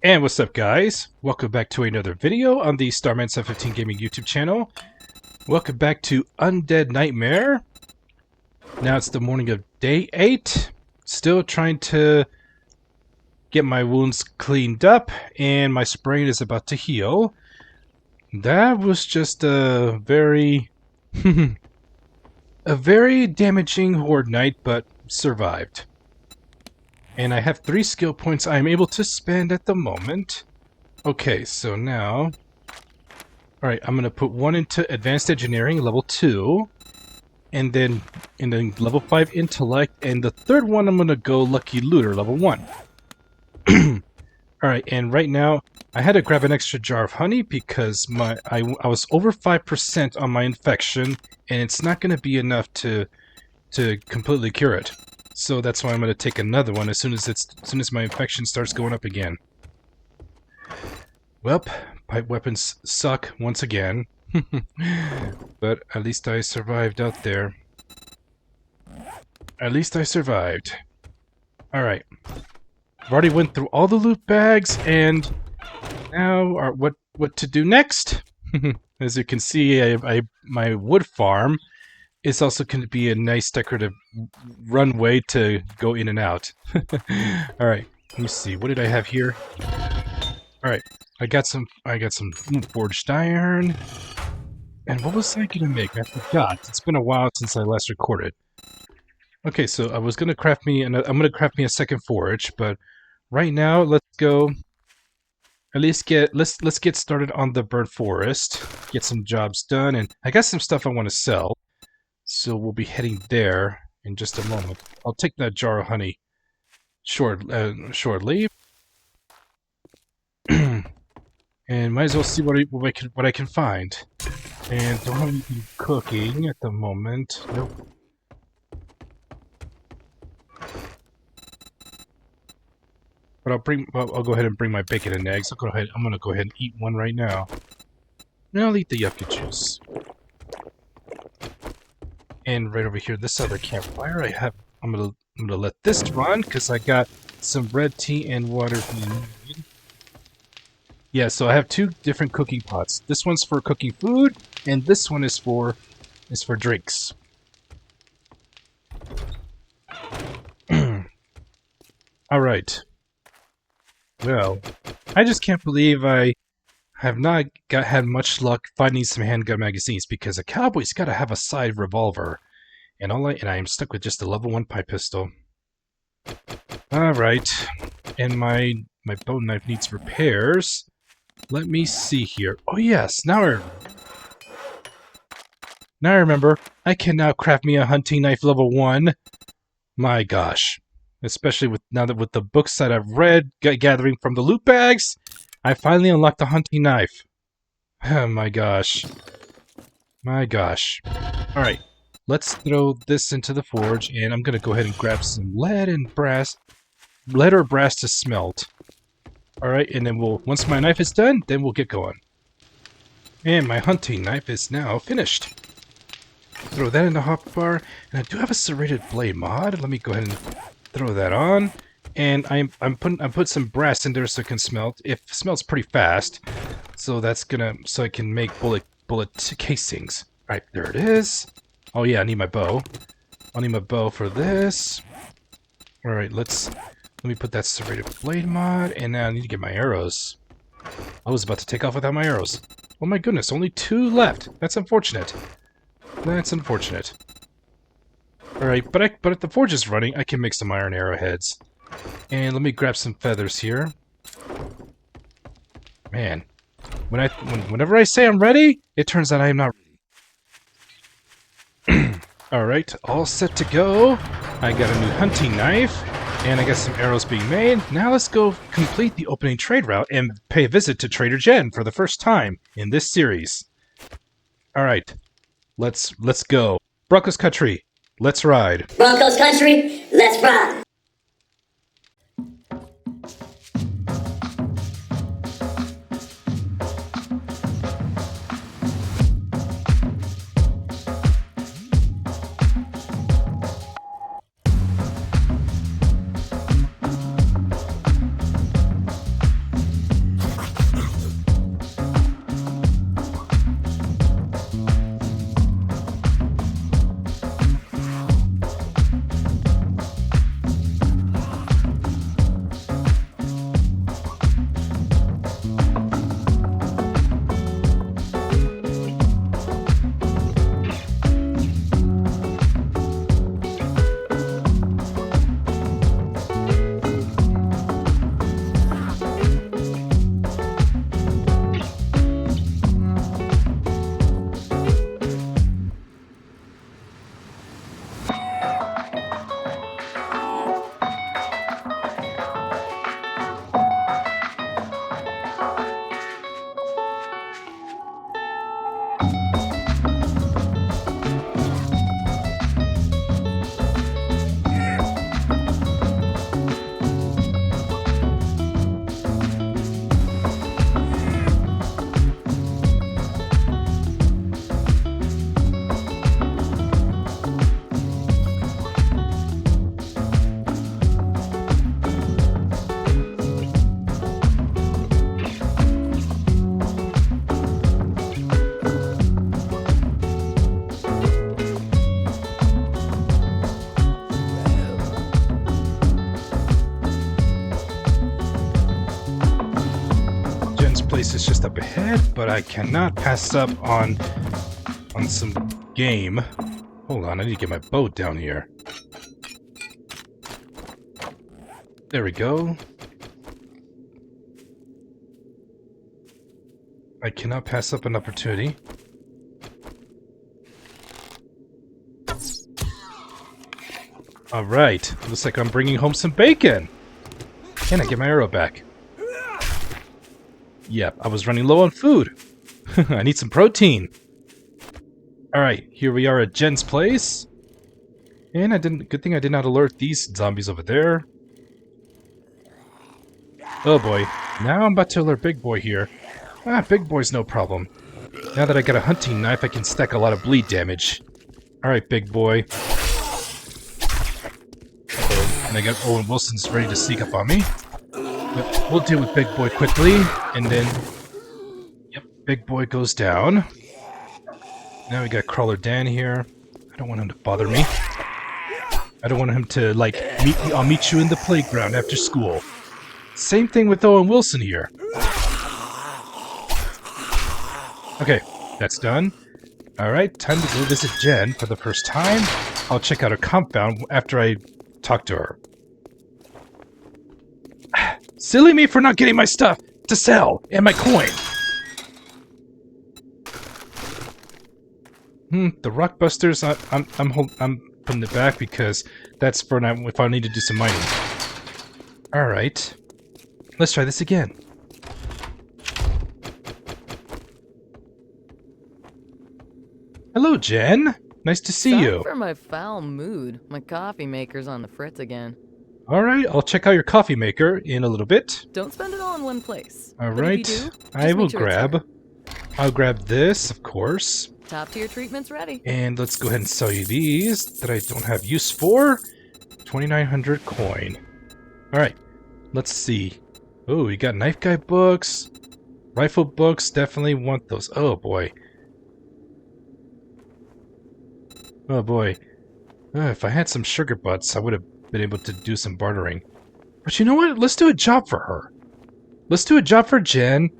And what's up, guys? Welcome back to another video on the Starman715 Gaming YouTube channel. Welcome back to Undead Nightmare. Now it's the morning of day 8. Still trying to get my wounds cleaned up, and my sprain is about to heal. That was just a very... a very damaging horde night, but survived. And I have 3 skill points I am able to spend at the moment. Okay, so now... Alright, I'm going to put 1 into Advanced Engineering, level 2. And then level 5 Intellect. And the third one I'm going to go Lucky Looter, level 1. Alright, and right now, I had to grab an extra jar of honey because I was over 5% on my infection. And it's not going to be enough to completely cure it. So that's why I'm going to take another one as soon as my infection starts going up again. Welp, pipe weapons suck once again. But at least I survived out there. At least I survived. Alright. I've already went through all the loot bags, and now what to do next? As you can see, my wood farm is also going to be a nice decorative runway to go in and out. Alright, let me see. What did I have here? Alright, I got some forged iron. And what was I going to make? I forgot. It's been a while since I last recorded. Okay, so I was going to craft me I'm going to craft me a second forge, but right now let's go at least let's get started on the bird forest. Get some jobs done, and I got some stuff I want to sell. So we'll be heading there in just a moment. I'll take that jar of honey shortly. And might as well see what I can find. And don't have anything cooking at the moment. Nope. But I'll go ahead and bring my bacon and eggs. I'm gonna go ahead and eat one right now. And I'll eat the yucca juice. And right over here, this other campfire I'm gonna let this run because I got some red tea and water need. Yeah, so I have 2 different cooking pots. This one's for cooking food, and this one is for drinks. All right. Well, I just can't believe I have not had much luck finding some handgun magazines, because a cowboy's got to have a side revolver, and I am stuck with just a level 1 pipe pistol. All right, and my bow knife needs repairs. Let me see here. Oh yes, now I remember. I can now craft me a hunting knife level 1. My gosh, especially with the books that I've read, gathering from the loot bags. I finally unlocked the hunting knife. Oh my gosh. My gosh. Alright, let's throw this into the forge, and I'm gonna go ahead and grab some lead or brass to smelt. Alright, and then once my knife is done, then we'll get going. And my hunting knife is now finished. Throw that in the hotbar, and I do have a serrated blade mod. Let me go ahead and throw that on. And I'm put some brass in there so it can smelt. It smelts pretty fast, so I can make bullet casings. All right, there it is. Oh yeah, I need my bow. I'll need my bow for this. All right, let me put that serrated blade mod, and now I need to get my arrows. I was about to take off without my arrows. Oh my goodness, only 2 left. That's unfortunate. That's unfortunate. All right, but if the forge is running, I can make some iron arrowheads. And let me grab some feathers here. Man, whenever I say I'm ready, it turns out I am not ready. Alright, all set to go. I got a new hunting knife, and I got some arrows being made. Now let's go complete the opening trade route and pay a visit to Trader Jen for the first time in this series. Alright, let's go. Broncos Country, let's ride. Broncos Country, let's ride. place is just up ahead, but I cannot pass up on some game. Hold on, I need to get my boat down here. There we go. I cannot pass up an opportunity. Alright, looks like I'm bringing home some bacon! Can I get my arrow back? Yep, I was running low on food. I need some protein. Alright, here we are at Jen's place. And good thing I did not alert these zombies over there. Oh boy, now I'm about to alert Big Boy here. Ah, Big Boy's no problem. Now that I got a hunting knife, I can stack a lot of bleed damage. Alright, Big Boy. And I got Owen Wilson's ready to sneak up on me. But we'll deal with Big Boy quickly, and then... Yep, Big Boy goes down. Now we got Crawler Dan here. I don't want him to bother me. I don't want him to, like, I'll meet you in the playground after school. Same thing with Owen Wilson here. Okay, that's done. Alright, time to go visit Jen for the first time. I'll check out her compound after I talk to her. Silly me for not getting my stuff to sell and my coin. The Rockbusters, I'm putting it back because that's for now if I need to do some mining. Alright. Let's try this again. Hello, Jen. Nice to see you. Sorry for my foul mood. My coffee maker's on the fritz again. Alright, I'll check out your coffee maker in a little bit. Don't spend it all in one place. Alright, I will grab. I'll grab this, of course. Top tier treatment's ready. And let's go ahead and sell you these that I don't have use for. 2,900 coin. Alright, let's see. Oh, we got knife guy books. Rifle books, definitely want those. Oh boy. Oh boy. If I had some sugar butts, I would have been able to do some bartering. But you know what? Let's do a job for her. Let's do a job for Jen,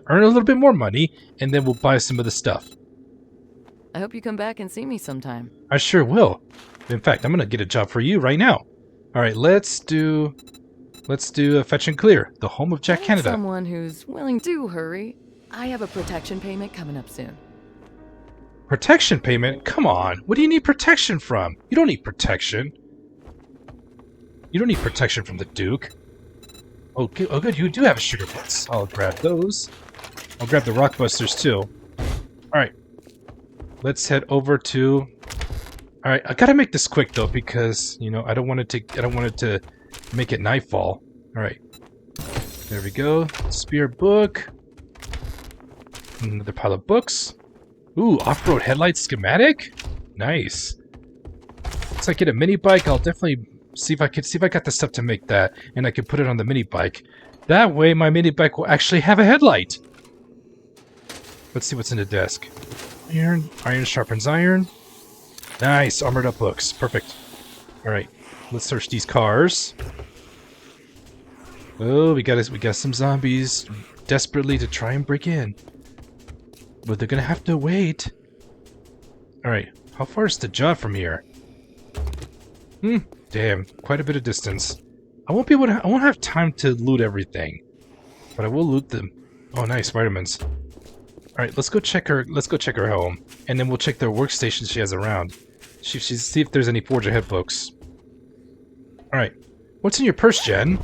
earn a little bit more money, and then we'll buy some of the stuff. I hope you come back and see me sometime. I sure will. In fact, I'm gonna get a job for you right now. Alright, let's do a fetch and clear, the home of Jack Canada. Someone who's willing to hurry. I have a protection payment coming up soon. Protection payment? Come on. What do you need protection from? You don't need protection. You don't need protection from the Duke. Oh, good. You do have sugar butts. I'll grab those. I'll grab the Rockbusters too. Alright. Let's head over to... Alright, I gotta make this quick though because, you know, I don't want it to make it nightfall. Alright. There we go. Spear book. Another pile of books. Ooh, off-road headlight schematic? Nice. Once I get a mini bike, I'll definitely see if I got the stuff to make that, and I can put it on the mini bike. That way, my mini bike will actually have a headlight. Let's see what's in the desk. Iron sharpens iron. Nice, armored up books. Perfect. All right, let's search these cars. Oh, we got some zombies desperately to try and break in. But they're gonna have to wait. Alright, how far is the job from here? Damn, quite a bit of distance. I won't have time to loot everything. But I will loot them. Oh nice, vitamins. Alright, let's go check her home. And then we'll check the workstations she has around. See if there's any Forge Ahead books. Alright. What's in your purse, Jen?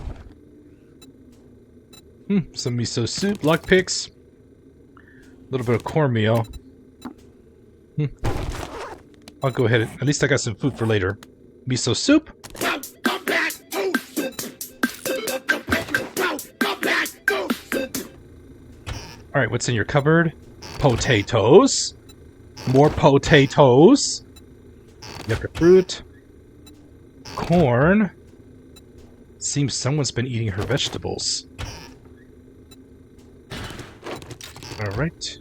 Some miso soup, lockpicks. A little bit of cornmeal. I'll go ahead. At least I got some food for later. Miso soup. Alright, what's in your cupboard? Potatoes. More potatoes. Yucca fruit. Corn. Seems someone's been eating her vegetables. Alright.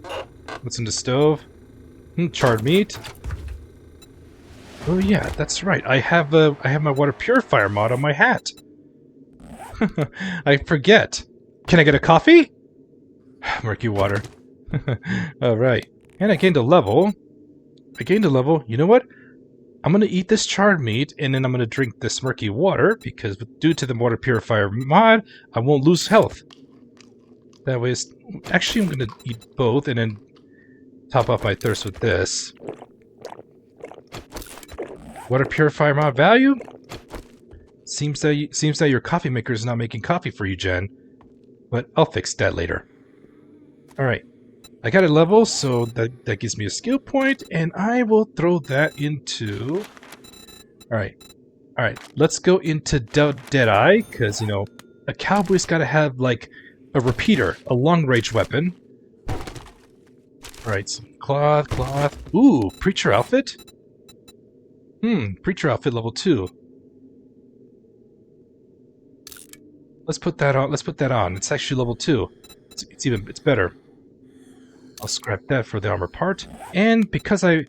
What's in the stove? Charred meat. Oh yeah, that's right. I have my water purifier mod on my hat. I forget. Can I get a coffee? Murky water. Alright. And I gained a level. You know what? I'm going to eat this charred meat, and then I'm going to drink this murky water, because due to the water purifier mod, I won't lose health. That way, actually, I'm going to eat both, and then top off my thirst with this. Water purifier mod value? Seems that your coffee maker is not making coffee for you, Jen. But I'll fix that later. Alright. I got a level, so that gives me a skill point, and I will throw that into... Alright. Alright, let's go into Deadeye, because, you know, a cowboy's gotta have, like, a repeater, a long-range weapon. Alright, some cloth. Ooh, preacher outfit? Preacher outfit level 2. Let's put that on. It's actually level 2. It's better. I'll scrap that for the armor part. And because I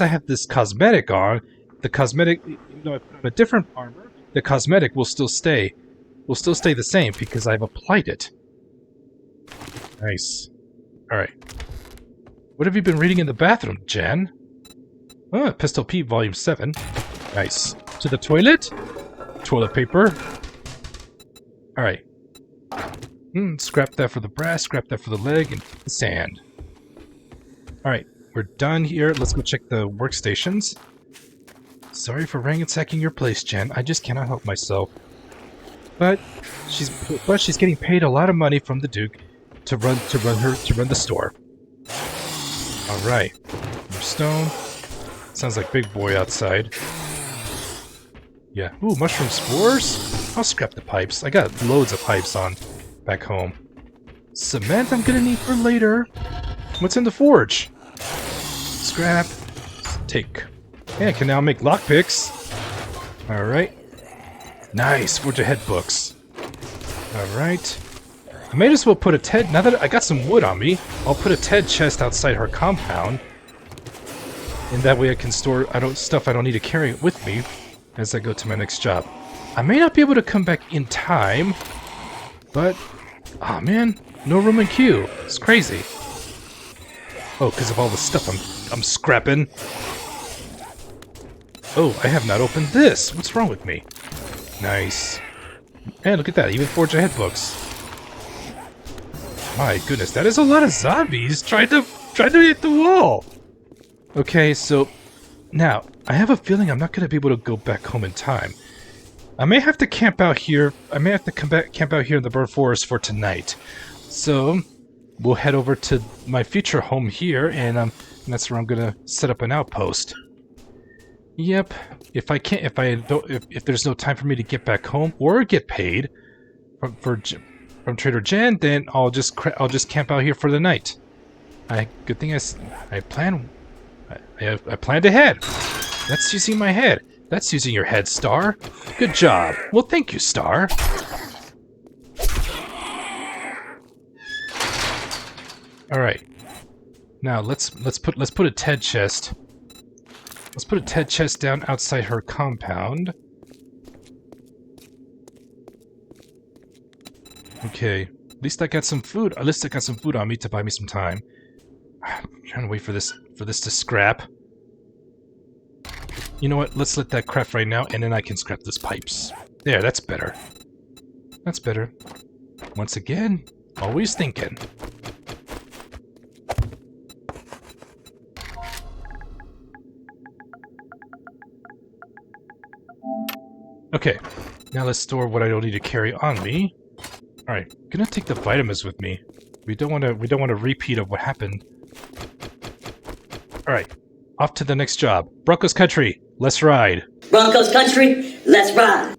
have this cosmetic on, the cosmetic, you know, I put on a different armor, the cosmetic will still stay the same because I've applied it. Nice. Alright. What have you been reading in the bathroom, Jen? Oh, Pistol Pete Volume 7. Nice. To the toilet? Toilet paper. Alright. Scrap that for the brass, scrap that for the leg, and the sand. Alright, we're done here. Let's go check the workstations. Sorry for ransacking your place, Jen. I just cannot help myself. But she's getting paid a lot of money from the Duke to run the store. Alright. More stone. Sounds like big boy outside. Yeah. Ooh, mushroom spores? I'll scrap the pipes. I got loads of pipes on back home. Cement I'm gonna need for later. What's in the forge? Scrap. Take. Yeah, I can now make lockpicks. Alright. Nice. Forge ahead books. Alright. I may as well put a Ted... Now that I got some wood on me, I'll put a Ted chest outside her compound. And that way I can store stuff I don't need to carry with me as I go to my next job. I may not be able to come back in time, but... Aw, man. No room in queue. It's crazy. Oh, because of all the stuff I'm scrapping. Oh, I have not opened this. What's wrong with me? Nice. And look at that. Even Forge Ahead books. My goodness, that is a lot of zombies trying to hit the wall. Okay, so now I have a feeling I'm not going to be able to go back home in time. I may have to camp out here. I may have to camp out here in the Bird Forest for tonight. So we'll head over to my future home here, and that's where I'm gonna set up an outpost. Yep. If there's no time for me to get back home or get paid from Trader Jen, then I'll just camp out here for the night. Good thing I planned ahead. That's using my head. That's using your head, Star. Good job. Well, thank you, Star. All right. Now let's put a Ted chest. Let's put a Ted chest down outside her compound. Okay. At least I got some food. At least I got some food on me to buy me some time. I'm trying to wait for this to scrap. You know what? Let's let that craft right now, and then I can scrap those pipes. There, that's better. That's better. Once again, always thinking. Okay, now let's store what I don't need to carry on me. Alright, gonna take the vitamins with me. We don't want a repeat of what happened. Alright, off to the next job. Broncos Country, let's ride. Broncos Country, let's ride.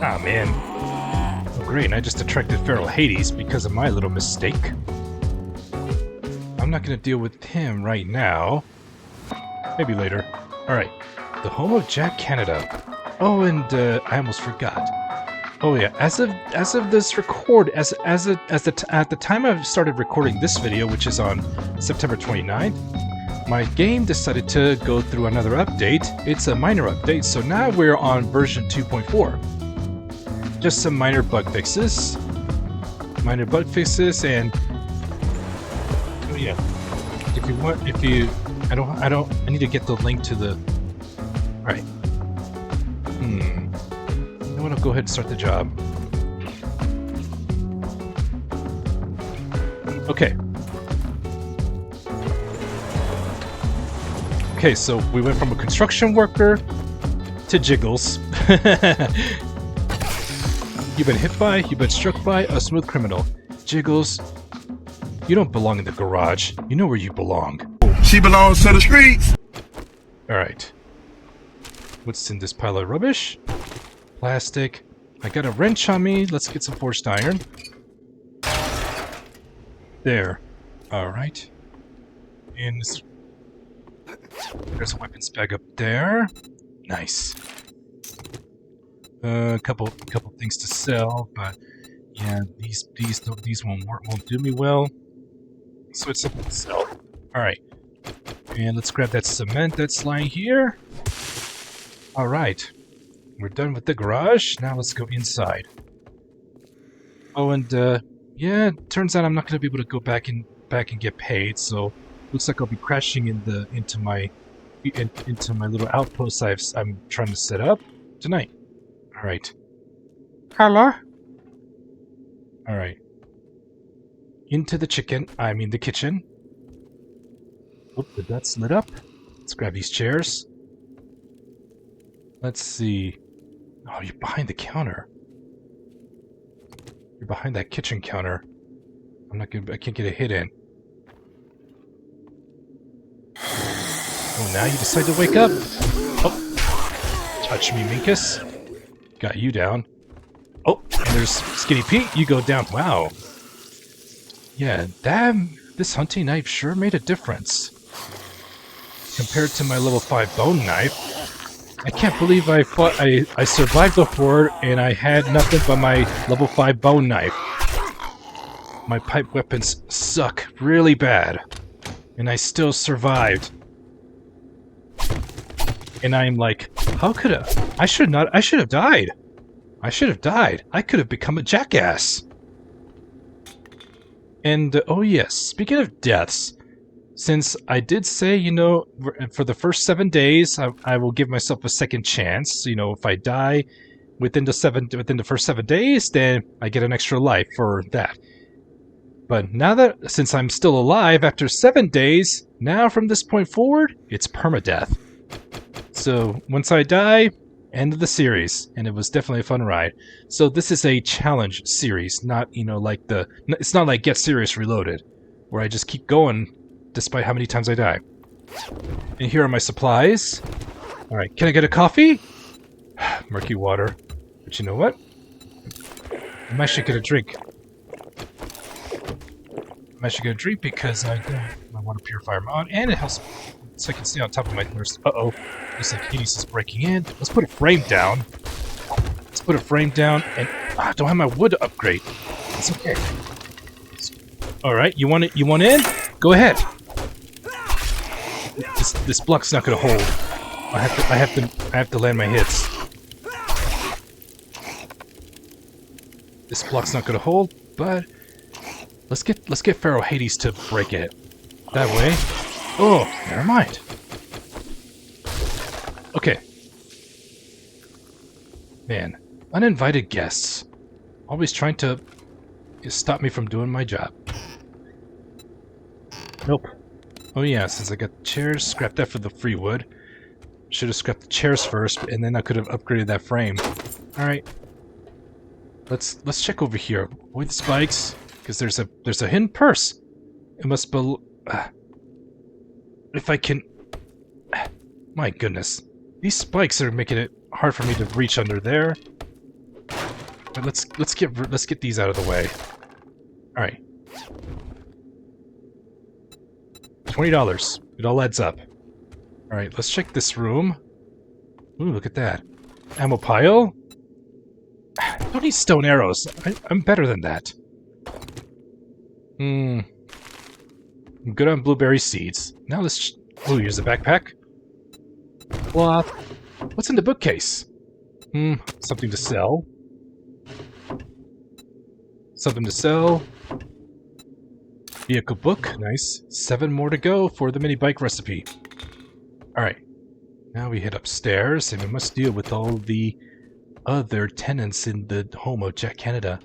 Ah, man. Oh, great, and I just attracted Feral Hades because of my little mistake. I'm not gonna deal with him right now. Maybe later. Alright. The home of Jack Canada. Oh, and I almost forgot. Oh yeah, as of this record, at the time I've started recording this video, which is on September 29th, my game decided to go through another update. It's a minor update, so now we're on version 2.4. Just some minor bug fixes. And oh yeah, I need to get the link to the. All right. I want to go ahead and start the job. Okay. Okay, so we went from a construction worker to Jiggles. You've been struck by a smooth criminal. Jiggles, you don't belong in the garage. You know where you belong. She belongs to the streets. Alright. What's in this pile of rubbish? Plastic. I got a wrench on me. Let's get some forged iron. There. Alright. And there's a weapons bag up there. Nice. A couple things to sell, but yeah, these won't do me well. So it's simple to sell. Alright. And let's grab that cement that's lying here. Alright. We're done with the garage. Now let's go inside. Oh, and yeah, turns out I'm not gonna be able to go back and get paid, so looks like I'll be crashing into my little outpost I'm trying to set up tonight. Alright. Hello? Alright. Into the kitchen. Oh, the dot's lit up. Let's grab these chairs. Let's see. Oh, you're behind the counter. You're behind that kitchen counter. I can't get a hit in. Oh, now you decide to wake up? Oh. Touch me, Minkus. Got you down. Oh, and there's Skinny Pete. You go down. Wow. Yeah, damn. This hunting knife sure made a difference. Compared to my level 5 bone knife. I can't believe I survived the horde and I had nothing but my level 5 bone knife. My pipe weapons suck really bad. And I still survived. And I'm like, how could I should have died. I could have become a jackass. And, oh yes, speaking of deaths, since I did say, you know, for the first 7 days, I will give myself a second chance. You know, if I die within the first 7 days, then I get an extra life for that. But now that, since I'm still alive after 7 days, now from this point forward, it's permadeath. So once I die, end of the series, and it was definitely a fun ride. So this is a challenge series, not, you know, like it's not like Get Serious Reloaded, where I just keep going despite how many times I die. And here are my supplies. Alright, can I get a coffee? Murky water. But you know what? I'm actually gonna drink. Because I got my water purifier on, and it helps so I can stay on top of my thirst. Uh-oh. Looks like Hades is breaking in. Let's put a frame down. And I don't have my wood to upgrade. It's okay. Alright, you want in? Go ahead. This block's not gonna hold. I have to land my hits. This block's not gonna hold, but let's get Pharaoh Hades to break it. That way. Oh, never mind. Okay. Man, uninvited guests. Always trying to stop me from doing my job. Nope. Oh yeah, since I got the chairs, scrap that for the free wood. Should have scrapped the chairs first, and then I could have upgraded that frame. Alright. Let's check over here. Avoid the spikes, because there's a hidden purse. It must be... if I can... My goodness. These spikes are making it hard for me to reach under there. But let's get these out of the way. All right. $20. It all adds up. All right, let's check this room. Ooh, look at that. Ammo pile. Don't need stone arrows. I'm better than that. I'm good on blueberry seeds. Now let's... Ooh, here's the backpack. Cloth. What's in the bookcase? Something to sell. Something to sell. Vehicle book. Nice. 7 more to go for the mini bike recipe. Alright. Now we head upstairs and we must deal with all the other tenants in the home of Jack Canada.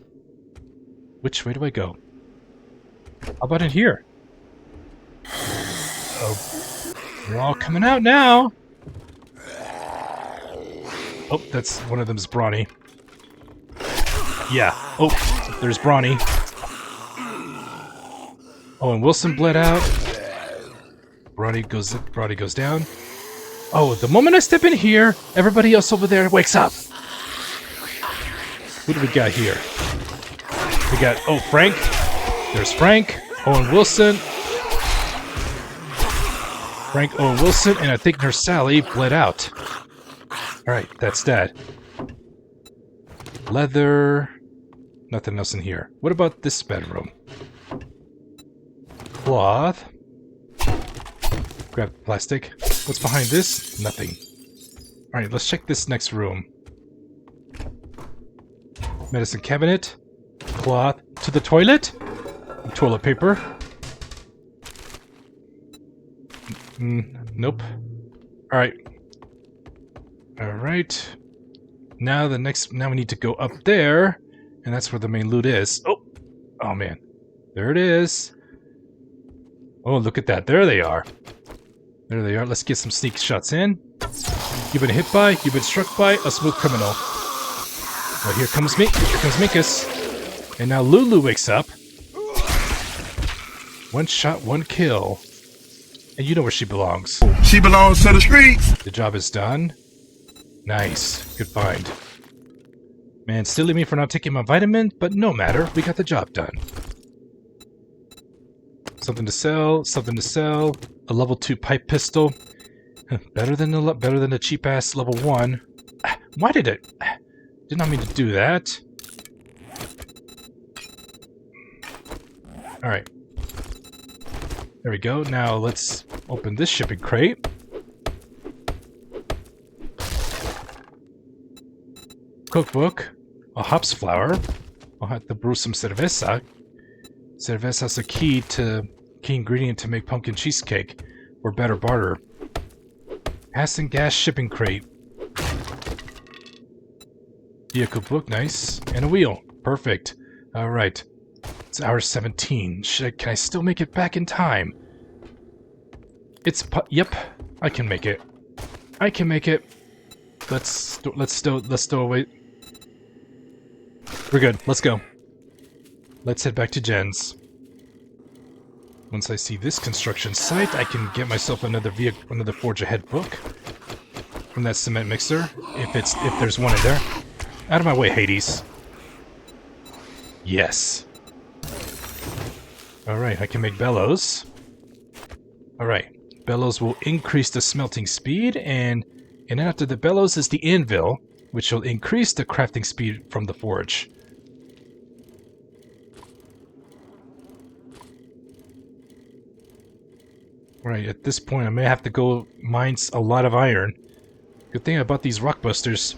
Which way do I go? How about in here? Oh, they're all coming out now. Oh, that's one of them's Brawny. Yeah. Oh, there's Brawny. Oh, and Wilson bled out. Brawny goes down. Oh, the moment I step in here, everybody else over there wakes up. Who do we got here? We got, oh, Frank. There's Frank, Owen Wilson. Frank, Owen Wilson, and I think Nurse Sally bled out. Alright, that's that. Leather. Nothing else in here. What about this bedroom? Cloth. Grab plastic. What's behind this? Nothing. Alright, let's check this next room. Medicine cabinet. Cloth. To the toilet. Toilet paper. Nope. Alright. Alright. Now we need to go up there, and that's where the main loot is. Oh man. There it is. Oh, look at that. There they are. There they are. Let's get some sneak shots in. You've been hit by, you've been struck by a smooth criminal. Oh, here comes Minkus. And now Lulu wakes up. One shot, one kill. And you know where she belongs. She belongs to the streets. The job is done. Nice. Good find. Man, silly me for not taking my vitamin, but no matter. We got the job done. Something to sell. Something to sell. A level 2 pipe pistol. Better than the cheap ass level 1. Why did it? Did not mean to do that. All right. There we go. Now let's open this shipping crate. Cookbook. A hops flour. I'll have to brew some cerveza. Cerveza is a key ingredient to make pumpkin cheesecake or better barter. Acid gas shipping crate. Vehicle book, nice. And a wheel. Perfect. Alright. It's hour 17. Can I still make it back in time? Yep. I can make it. I can make it. Let's stow away. We're good. Let's go. Let's head back to Jen's. Once I see this construction site, I can get myself another Forge Ahead book from that cement mixer, if there's one in there. Out of my way, Hades. Yes. Alright, I can make bellows. Alright, bellows will increase the smelting speed, and then after the bellows is the anvil, which will increase the crafting speed from the forge. Right, at this point I may have to go mine a lot of iron. Good thing about these rockbusters.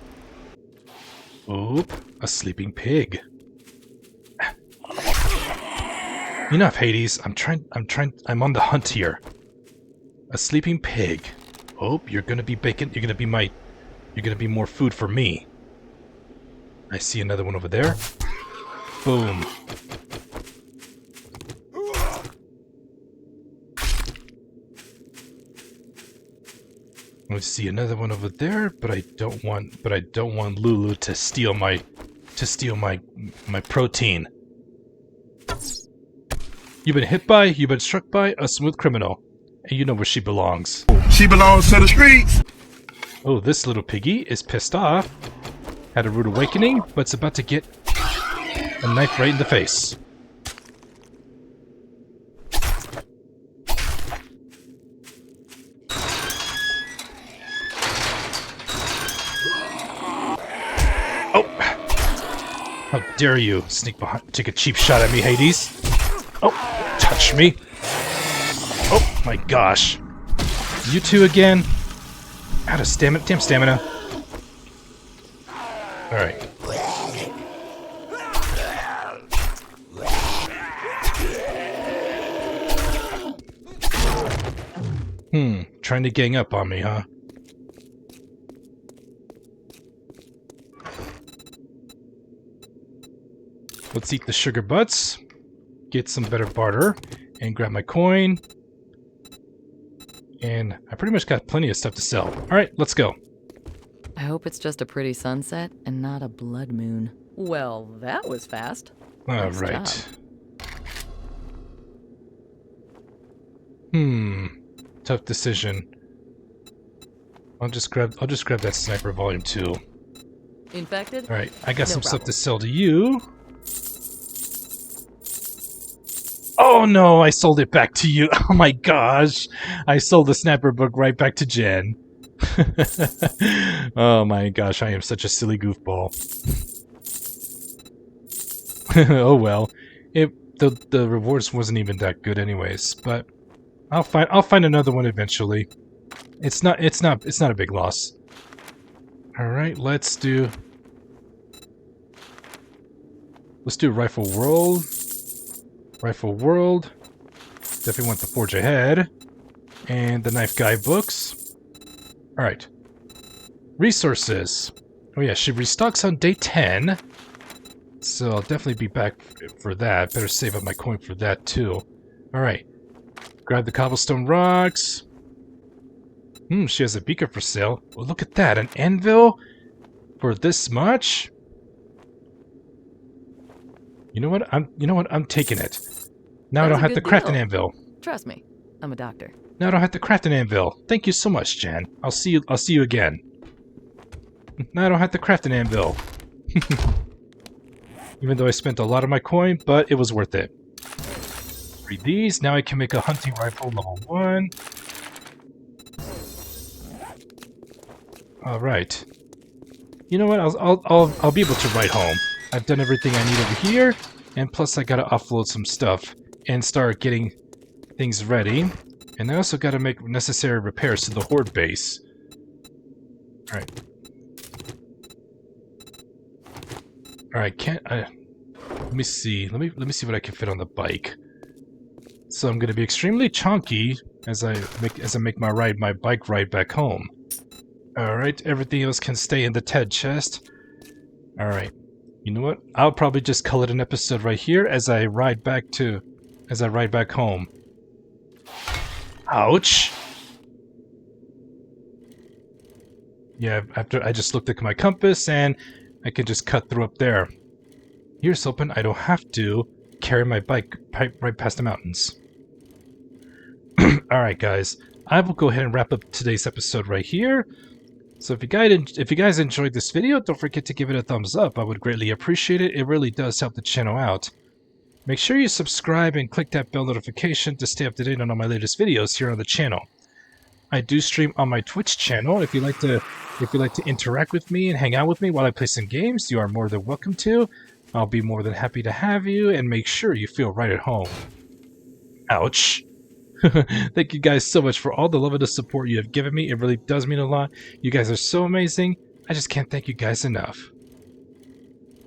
Oop, a sleeping pig. Enough, Hades. I'm on the hunt here. A sleeping pig. Oh, you're gonna be bacon. You're gonna be more food for me. I see another one over there. Boom. I see another one over there, but I don't want Lulu to steal my protein. You've been hit by, you've been struck by a smooth criminal, and you know where she belongs. She belongs to the streets. Oh, this little piggy is pissed off. Had a rude awakening, but it's about to get a knife right in the face. Oh! How dare you sneak behind, take a cheap shot at me, Hades? Oh, touch me! Oh my gosh! You two again? Out of stamina, damn stamina. All right. Trying to gang up on me, huh? Let's eat the sugar butts, get some better barter, and grab my coin. And I pretty much got plenty of stuff to sell. Alright, let's go. I hope it's just a pretty sunset and not a blood moon. Well, that was fast. Nice Alright. job. Tough decision. I'll just grab that sniper volume 2. Infected? Alright, I got some stuff problem. to sell to you. Oh no, I sold it back to you. Oh my gosh. I sold the sniper book right back to Jen. Oh my gosh, I am such a silly goofball. Oh well. The rewards wasn't even that good anyways, but I'll find another one eventually. It's not a big loss. Alright, let's do Rifle World. Rifle World. Definitely want the Forge Ahead. And the Knife Guy books. Alright. Resources. Oh yeah, she restocks on day 10. So I'll definitely be back for that. Better save up my coin for that too. Alright. Grab the cobblestone rocks. She has a beaker for sale. Oh, look at that. An anvil? For this much? You know what? I'm taking it. Now I That's don't a have to good craft an deal. anvil. Trust me, I'm a doctor. Now I don't have to craft an anvil. Thank you so much, Jan. I'll see you again. Now I don't have to craft an anvil. Even though I spent a lot of my coin, but it was worth it. Read these. Now I can make a hunting rifle level 1. All right. You know what? I'll be able to ride home. I've done everything I need over here, and plus I gotta offload some stuff and start getting things ready. And I also gotta make necessary repairs to the horde base. All right. All right. Let me see. Let me see what I can fit on the bike. So I'm gonna be extremely chunky as I make my bike ride back home. All right. Everything else can stay in the Ted chest. All right. You know what? I'll probably just call it an episode right here as I ride back home. Ouch! Yeah, after I just looked at my compass and I can just cut through up there. Here's hoping I don't have to carry my bike right past the mountains. Alright guys, I will go ahead and wrap up today's episode right here. So if you guys enjoyed this video, don't forget to give it a thumbs up. I would greatly appreciate it. It really does help the channel out. Make sure you subscribe and click that bell notification to stay up to date on all my latest videos here on the channel. I do stream on my Twitch channel. If you like to interact with me and hang out with me while I play some games, you are more than welcome to. I'll be more than happy to have you and make sure you feel right at home. Ouch. Thank you guys so much for all the love and the support you have given me. It really does mean a lot. You guys are so amazing. I just can't thank you guys enough.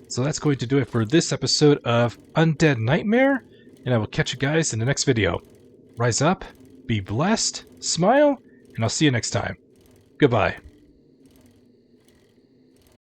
So that's going to do it for this episode of Undead Nightmare, and I will catch you guys in the next video. Rise up, be blessed, smile, and I'll see you next time. Goodbye.